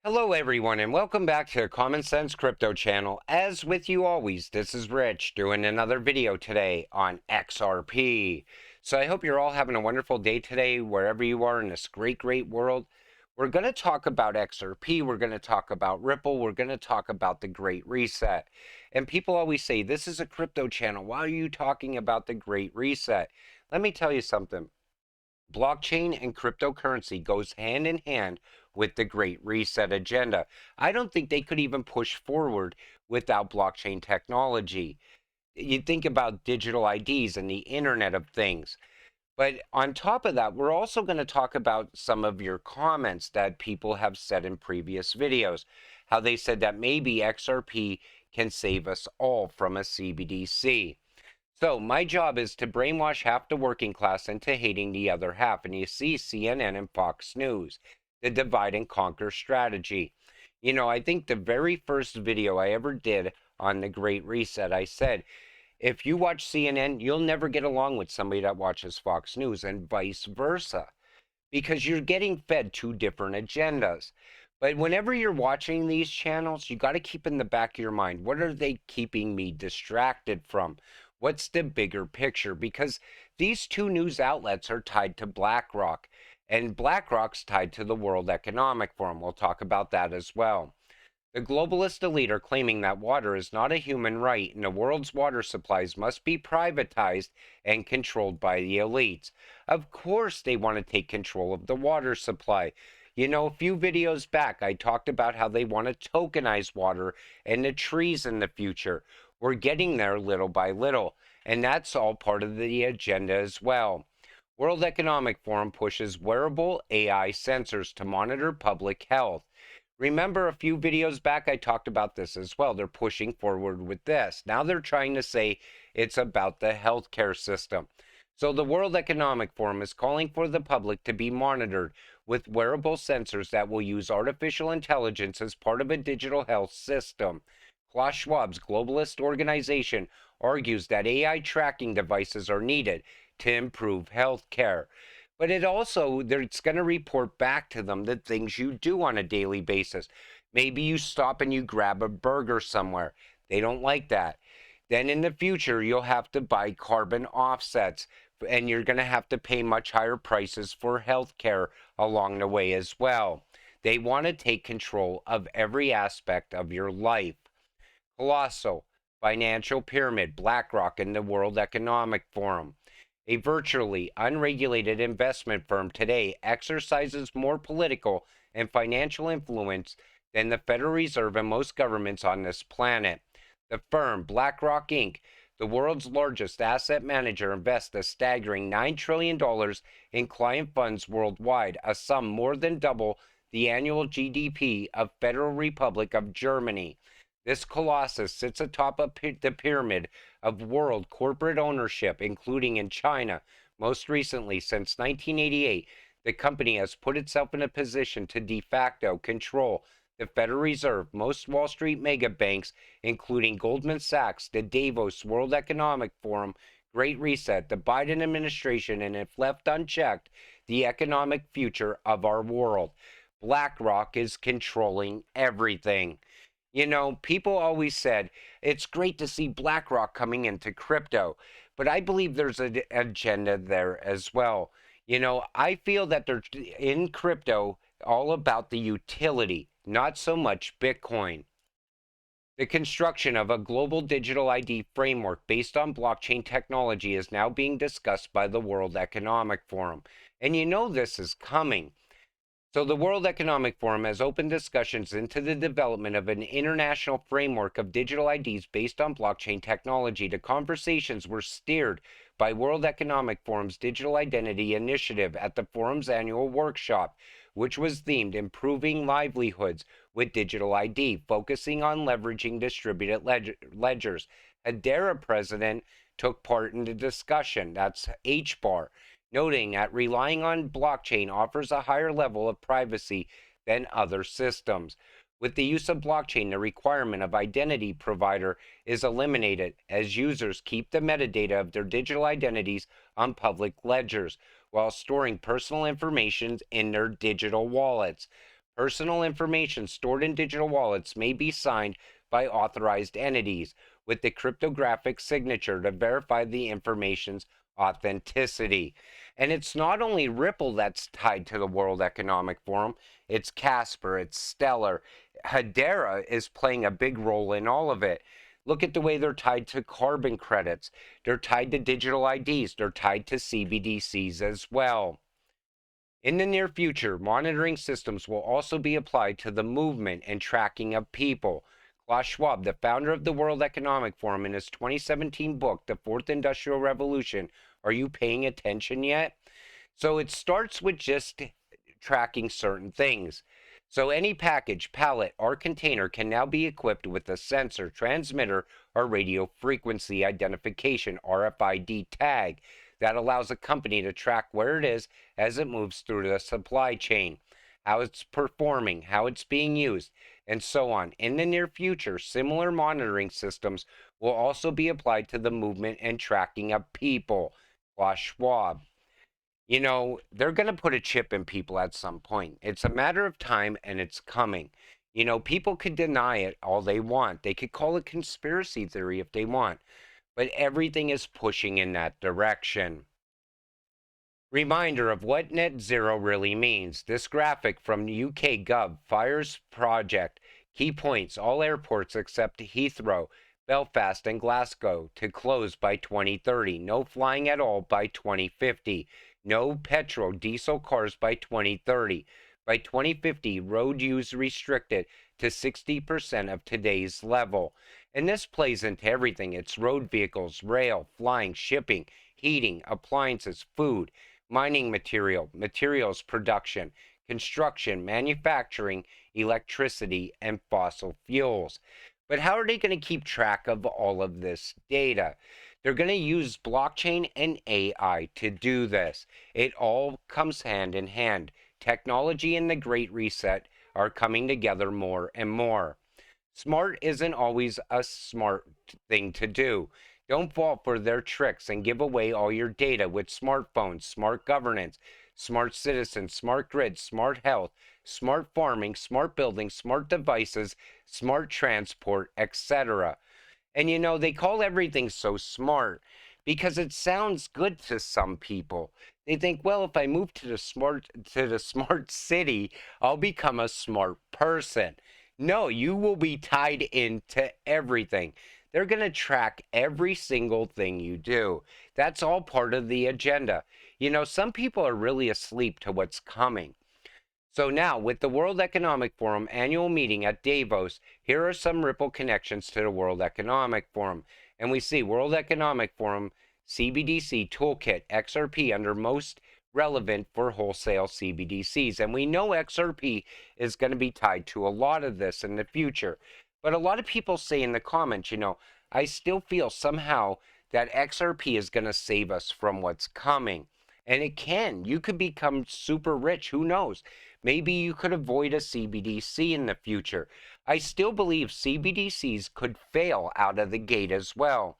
Hello, everyone, and welcome back to the Common Sense Crypto channel. As with you always, this is Rich doing another video today on XRP. So I hope you're all having a wonderful day today, wherever you are in this great world. We're going to talk about XRP. We're going to talk about Ripple. We're going to talk about the Great Reset. And people always say, this is a crypto channel. Why are you talking about the Great Reset? Let me tell you something. Blockchain and cryptocurrency goes hand in hand with the Great Reset agenda. I don't think they could even push forward without blockchain technology. You think about digital IDs and the Internet of Things. But on top of that, we're also going to talk about some of your comments that people have said in previous videos. How they said that maybe XRP can save us all from a CBDC. So my job is to brainwash half the working class into hating the other half. And you see CNN and Fox News, the divide and conquer strategy. I think the very first video I ever did on the Great Reset, I said, if you watch CNN, you'll never get along with somebody that watches Fox News and vice versa, because you're getting fed two different agendas. But whenever you're watching these channels, you got to keep in the back of your mind, what are they keeping me distracted from? What's the bigger picture? Because these two news outlets are tied to Blackrock, and Blackrock's tied to the World Economic Forum. We'll talk about that as well. The globalist elite are claiming that water is not a human right and the world's water supplies must be privatized and controlled by the elites. Of course, they want to take control of the water supply. A few videos back, I talked about how they want to tokenize water and the trees in the future. We're getting there little by little, and that's all part of the agenda as well. World Economic Forum pushes wearable AI sensors to monitor public health. Remember a few videos back, I talked about this as well. They're pushing forward with this. Now they're trying to say it's about the healthcare system. So the World Economic Forum is calling for the public to be monitored with wearable sensors that will use artificial intelligence as part of a digital health system. Klaus Schwab's globalist organization argues that AI tracking devices are needed to improve health care. But it's going to report back to them the things you do on a daily basis. Maybe you stop and you grab a burger somewhere. They don't like that. Then in the future, you'll have to buy carbon offsets, and you're going to have to pay much higher prices for health care along the way as well. They want to take control of every aspect of your life. Colossal financial pyramid, Blackrock, and the World Economic Forum. A virtually unregulated investment firm today exercises more political and financial influence than the Federal Reserve and most governments on this planet. The firm, BlackRock Inc., the world's largest asset manager, invests a staggering $9 trillion in client funds worldwide, a sum more than double the annual GDP of Federal Republic of Germany. This colossus sits atop the pyramid of world corporate ownership, including in China. Most recently, since 1988, the company has put itself in a position to de facto control the Federal Reserve, most Wall Street mega banks, including Goldman Sachs, the Davos World Economic Forum, Great Reset, the Biden administration, and if left unchecked, the economic future of our world. BlackRock is controlling everything. People always said it's great to see BlackRock coming into crypto, but I believe there's an agenda there as well. I feel that they're in crypto all about the utility, not so much Bitcoin. The construction of a global digital ID framework based on blockchain technology is now being discussed by the World Economic Forum. And this is coming. So the World Economic Forum has opened discussions into the development of an international framework of digital IDs based on blockchain technology. The conversations were steered by World Economic Forum's Digital Identity Initiative at the forum's annual workshop, which was themed Improving Livelihoods with Digital ID, focusing on leveraging distributed ledgers. Hedera president took part in the discussion. That's HBAR, noting that relying on blockchain offers a higher level of privacy than other systems. With the use of blockchain, the requirement of identity provider is eliminated as users keep the metadata of their digital identities on public ledgers while storing personal information in their digital wallets. Personal information stored in digital wallets may be signed by authorized entities with the cryptographic signature to verify the information's authenticity. And it's not only Ripple that's tied to the World Economic Forum, it's Casper, it's Stellar. Hedera is playing a big role in all of it. Look at the way they're tied to carbon credits. They're tied to digital IDs. They're tied to CBDCs as well. In the near future, monitoring systems will also be applied to the movement and tracking of people. Klaus Schwab, the founder of the World Economic Forum, in his 2017 book, The Fourth Industrial Revolution, are you paying attention yet? So it starts with just tracking certain things. So any package, pallet, or container can now be equipped with a sensor, transmitter, or radio frequency identification RFID tag that allows a company to track where it is as it moves through the supply chain, how it's performing, how it's being used, and so on. In the near future, similar monitoring systems will also be applied to the movement and tracking of people. Klaus Schwab. You know, they're going to put a chip in people at some point. It's a matter of time and it's coming. You know, people could deny it all they want. They could call it conspiracy theory if they want, but everything is pushing in that direction. Reminder of what net zero really means. This graphic from UK Gov, FIRE's project. Key points, all airports except Heathrow, Belfast, and Glasgow to close by 2030. No flying at all by 2050. No petrol, diesel cars by 2030. By 2050, road use restricted to 60% of today's level. And this plays into everything. It's road vehicles, rail, flying, shipping, heating, appliances, food, mining materials production, construction, manufacturing, electricity, and fossil fuels. But how are they going to keep track of all of this data? They're going to use blockchain and AI to do this. It all comes hand in hand. Technology and the Great Reset are coming together more and more. Smart isn't always a smart thing to do. Don't fall for their tricks and give away all your data with smartphones, smart governance, smart citizens, smart grid, smart health, smart farming, smart buildings, smart devices, smart transport, etc. And you know, they call everything so smart because it sounds good to some people. They think, well, if I move to the smart city, I'll become a smart person. No, you will be tied into everything. They're going to track every single thing you do. That's all part of the agenda. You know, some people are really asleep to what's coming. So now, with the World Economic Forum annual meeting at Davos, here are some Ripple connections to the World Economic Forum. And we see World Economic Forum CBDC Toolkit XRP under most relevant for wholesale CBDCs. And we know XRP is going to be tied to a lot of this in the future. But a lot of people say in the comments, you know, I still feel somehow that XRP is going to save us from what's coming. And it can. You could become super rich. Who knows? Maybe you could avoid a CBDC in the future. I still believe CBDCs could fail out of the gate as well.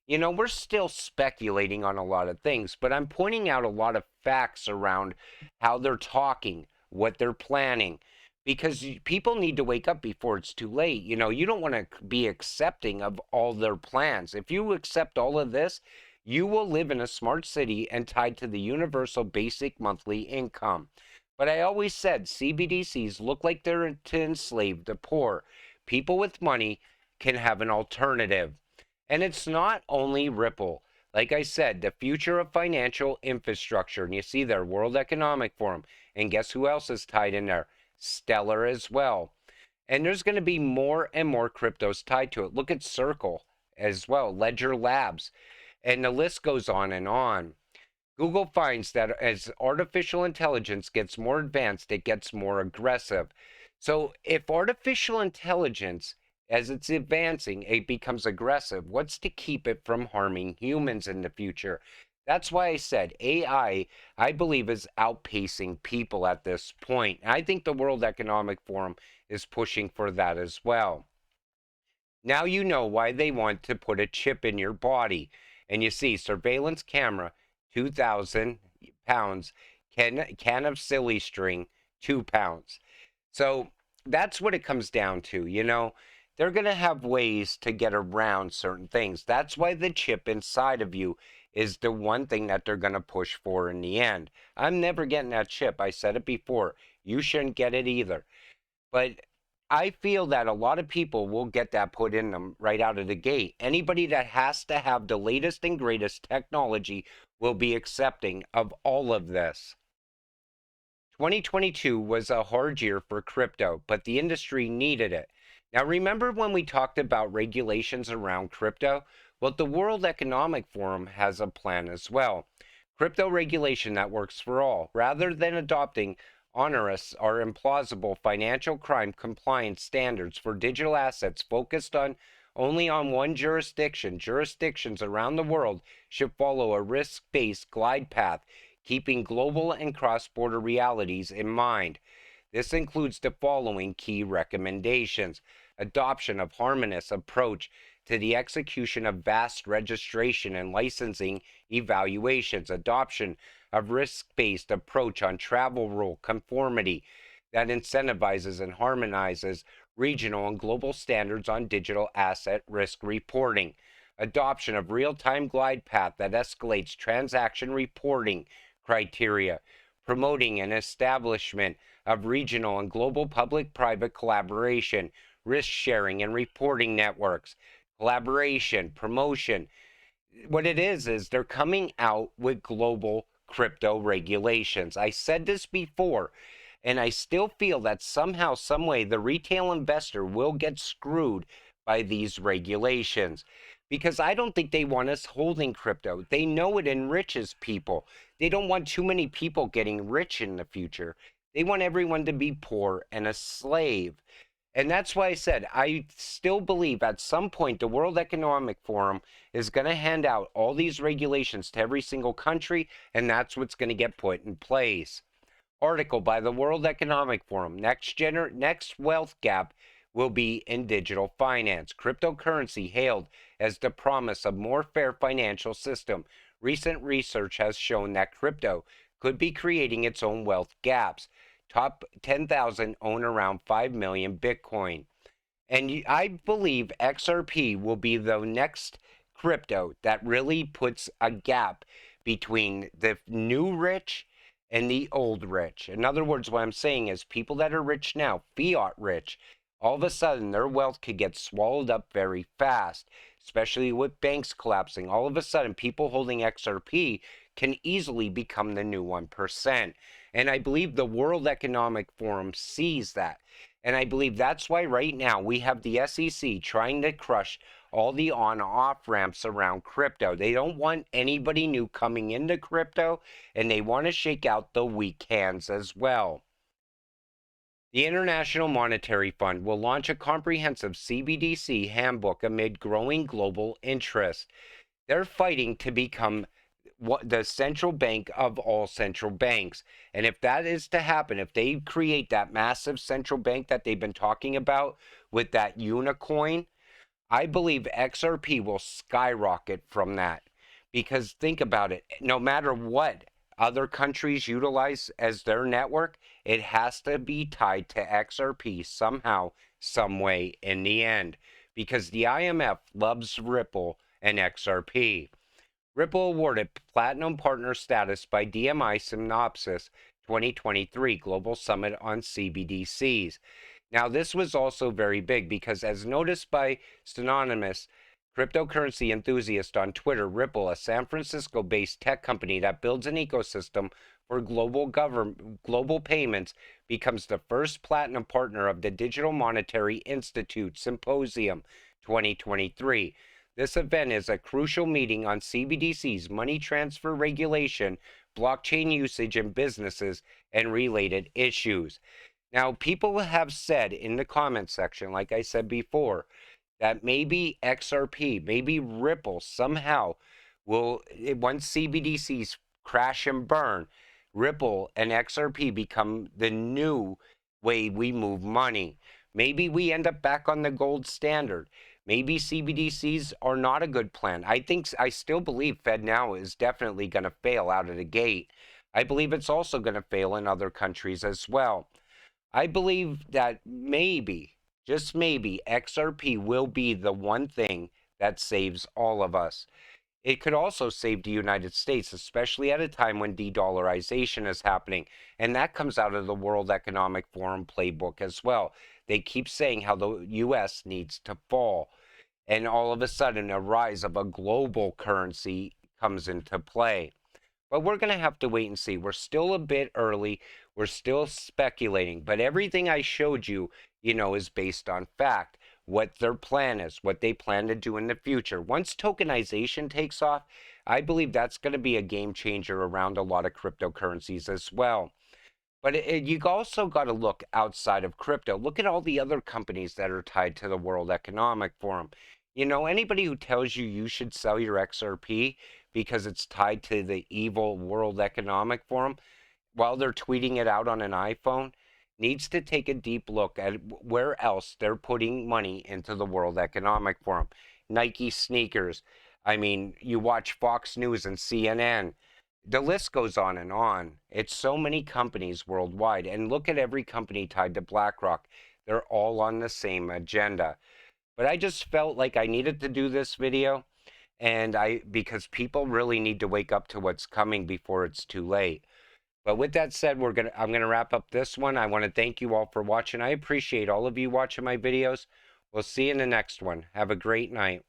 You know, we're still speculating on a lot of things, but I'm pointing out a lot of facts around how they're talking, what they're planning, because people need to wake up before it's too late. You know, you don't want to be accepting of all their plans. If you accept all of this, you will live in a smart city and tied to the universal basic monthly income. But I always said CBDCs look like they're to enslave the poor. People with money can have an alternative. And it's not only Ripple. Like I said, the future of financial infrastructure. And you see there, World Economic Forum. And guess who else is tied in there? Stellar as well. And there's going to be more and more cryptos tied to it. Look at Circle as well, Ledger Labs. And the list goes on and on. Google finds that as artificial intelligence gets more advanced, it gets more aggressive. So if artificial intelligence, as it's advancing, it becomes aggressive, what's to keep it from harming humans in the future? That's why I said AI, I believe, is outpacing people at this point. I think the World Economic Forum is pushing for that as well. Now you know why they want to put a chip in your body. And you see, surveillance camera, 2,000 pounds, can of silly string, 2 pounds. So that's what it comes down to. They're going to have ways to get around certain things. That's why the chip inside of you is the one thing that they're going to push for in the end. I'm never getting that chip. I said it before. You shouldn't get it either. But I feel that a lot of people will get that put in them right out of the gate. Anybody that has to have the latest and greatest technology will be accepting of all of this. 2022 was a hard year for crypto, but the industry needed it. Now, remember when we talked about regulations around crypto? Well, the World Economic Forum has a plan as well. Crypto regulation that works for all, rather than adopting onerous or implausible financial crime compliance standards for digital assets focused on only on one jurisdiction. Jurisdictions around the world should follow a risk-based glide path, keeping global and cross-border realities in mind. This includes the following key recommendations: adoption of harmonious approach to the execution of vast registration and licensing evaluations, adoption of risk-based approach on travel rule conformity that incentivizes and harmonizes regional and global standards on digital asset risk reporting, adoption of real-time glide path that escalates transaction reporting criteria, promoting an establishment of regional and global public-private collaboration, risk sharing and reporting networks, collaboration, promotion. What it is they're coming out with global crypto regulations. I said this before, and I still feel that somehow, some way, the retail investor will get screwed by these regulations, because I don't think they want us holding crypto. They know it enriches people. They don't want too many people getting rich in the future. They want everyone to be poor and a slave. And that's why I said I still believe at some point the World Economic Forum is going to hand out all these regulations to every single country, and that's what's going to get put in place. Article by the World Economic Forum: next wealth gap will be in digital finance. Cryptocurrency hailed as the promise of more fair financial system. Recent research has shown that crypto could be creating its own wealth gaps. Top 10,000 own around 5 million Bitcoin. And I believe XRP will be the next crypto that really puts a gap between the new rich and the old rich. In other words, what I'm saying is people that are rich now, fiat rich, all of a sudden their wealth could get swallowed up very fast, especially with banks collapsing. All of a sudden, people holding XRP can easily become the new 1%. And I believe the World Economic Forum sees that. And I believe that's why right now we have the SEC trying to crush all the on-off ramps around crypto. They don't want anybody new coming into crypto, and they want to shake out the weak hands as well. The International Monetary Fund will launch a comprehensive CBDC handbook amid growing global interest. They're fighting to become the central bank of all central banks. And if that is to happen, if they create that massive central bank that they've been talking about with that unicoin, I believe XRP will skyrocket from that. Because think about it, no matter what other countries utilize as their network, it has to be tied to XRP somehow, some way in the end. Because the IMF loves Ripple and XRP. Ripple awarded Platinum Partner status by DMI Synopsis 2023 Global Summit on CBDCs. Now, this was also very big because, as noticed by Synonymous, cryptocurrency enthusiast on Twitter, Ripple, a San Francisco-based tech company that builds an ecosystem for global payments, becomes the first platinum partner of the Digital Monetary Institute Symposium 2023. This event is a crucial meeting on CBDCs, money transfer regulation, blockchain usage in businesses, and related issues. Now, people have said in the comment section, like I said before, that maybe XRP, maybe Ripple somehow will, once CBDCs crash and burn, Ripple and XRP become the new way we move money. Maybe we end up back on the gold standard. Maybe CBDCs are not a good plan. I still believe FedNow is definitely going to fail out of the gate. I believe it's also going to fail in other countries as well. I believe that maybe, just maybe, XRP will be the one thing that saves all of us. It could also save the United States, especially at a time when de-dollarization is happening. And that comes out of the World Economic Forum playbook as well. They keep saying how the US needs to fall. And all of a sudden, a rise of a global currency comes into play. But we're going to have to wait and see. We're still a bit early. We're still speculating. But everything I showed you, is based on fact. What their plan is, what they plan to do in the future. Once tokenization takes off, I believe that's going to be a game changer around a lot of cryptocurrencies as well. But you also got to look outside of crypto. Look at all the other companies that are tied to the World Economic Forum. Anybody who tells you you should sell your XRP because it's tied to the evil World Economic Forum while they're tweeting it out on an iPhone needs to take a deep look at where else they're putting money into the World Economic Forum. Nike sneakers. I mean, you watch Fox News and CNN. The list goes on and on. It's so many companies worldwide. And look at every company tied to Blackrock. They're all on the same agenda. But I just felt like I needed to do this video because people really need to wake up to what's coming before it's too late. But with that said, I'm gonna wrap up this one. I want to thank you all for watching. I appreciate all of you watching my videos. We'll see you in the next one. Have a great night.